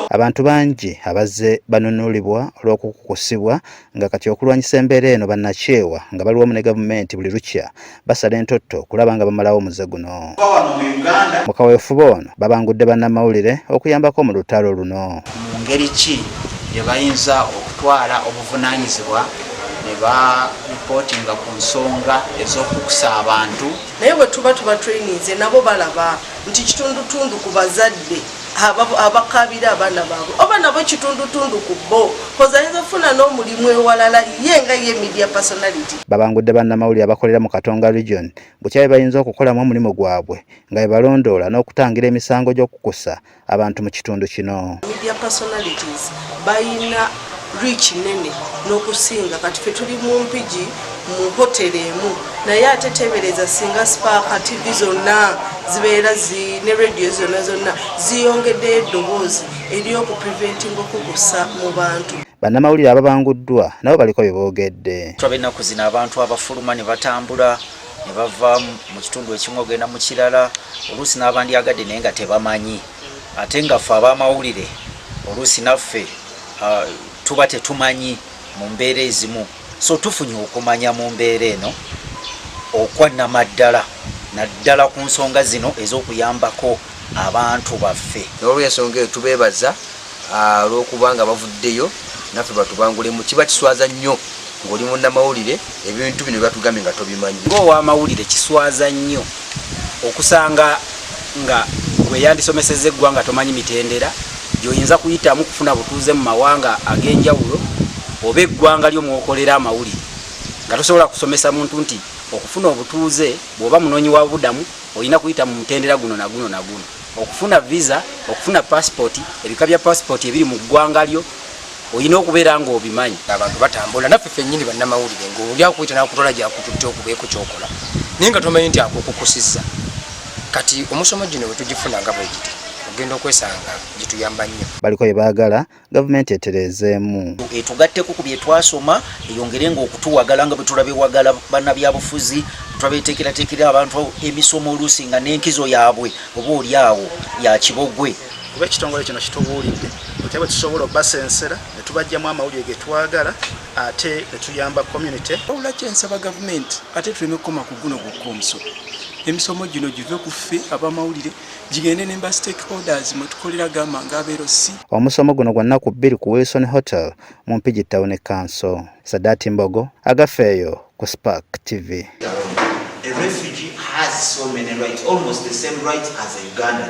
Abantu bangi abazze banunulibwa olw'okukukusibwa nga kati okulwanyisa embeera eno bannakyewa nga baliwamu ne gavumenti buli lukya basala entoto okulaba nga bamalawo omuze guno. Mu kaweefube ono babangudde bannamawulire okuyambako mu lutalo luno. Mu ngeri ki gye bayinza okutwala obuvunaanyizibwa ne baripootinga ku nsonga ez'okukusa abantu. Naye bwe tuba trainings nabo balaba nti kitundutundu ku bazadde abakabira abaana baabwe oba nabo kitundutundu ku bo koza ayinza okufuna n'omulimu ewalala ye nga ye media personality. Babangudde bannamawulire abakolera mu Katonga region bukyabe bayinza okukolamu omulimu gwabwe nga bwe balondoola n'okutangira emisango gy'okukusa abantu mu kitundu kino. Media personalities bayina reach nene n'okusinga kati ffe tuli mu mpigi mu hoteli emu naye ate tebereza singa Spark TV zonna zibeera ne radio zonna ziyongeddeyo eddoboozi ery'okupreventing okukusa mu bantu. Bannamawulire ababanguddwa nabo baliko bye boogedde. Tulaba ennaku zino abantu abafuluma ne batambula ne bava mu kitundu ekimu ogenda mu kirala oluusi n'abandyagadde naye nga tebamanyi ate nga ffe abamawulire oluusi naffe tuba tetumanyi mu mbeera ezimu so tufunye okumanya mu mbeera eno okwannamaddala naddala ku nsonga zino ez'okuyambako abantu baffe. Olw'ensonga eyo tubeebaza olw'okubanga bavuddeyo naffe batubangulemu kiba kiswaza nnyo ng'oli munnamawulire ebintu bino byatugambye nga tobimanyi. Ng'owamawulire kiswaza nnyo okusanga nga weyandisomesezza eggwanga tomanyi mitendera gy'oyinza kuyitamu kufuna butuuze mu mawanga ag'enjawulo oba eggwanga ly'omwokolera amawulire nga tosobola kusomesa muntu nti okufuna obutuuze bw'oba munoonyi wa budamu olina kuyita mu mutendera guno na guno na guno, okufuna visa, okufuna passport, ebika bya passport ebiri mu ggwanga lyo olina okubeera ng'obimanyi. Abantu batambula naffe ffennyini bannamawulire ng'oli akuyita n'akutwala gy'akututte okubeeko ky'okola naye nga tomanyi nti akukukusizza. Kati omusomo gino bwe tugifuna nga bwe giti ogenda okwesanga gituyamba nnyo. Baliko bye baagala gavumenti etereezeemu. Etugatteko ku bye twasoma eyongerenga okutuwagala nga bwe tulabewagala bannabyabufuzi twabeteekerateekera abantu emisomo oluusi nga n'enkizo yaabwe oba oli awo ya kibogwe. Kuba ekitongole kino kitubuulidde otya bwe tusobola obbasensera ne tubajjamu amawulire ge twagala ate ne tuyamba community. Wabula kyensaba gavumenti ate tuleme kukoma ku guno gwokka omusomo. Emisomo gino give ku ffe abamawulire gigende ne stakeholders mwe tukolera gamba ng'abeero si. Omusomo guno gwa nnaku 2 ku Wilson Hotel mu Mpigi Town Council. Sadati Mbogo agafeeyo ku Spark TV. A refugee has so many rights, almost the same rights as a Ugandan.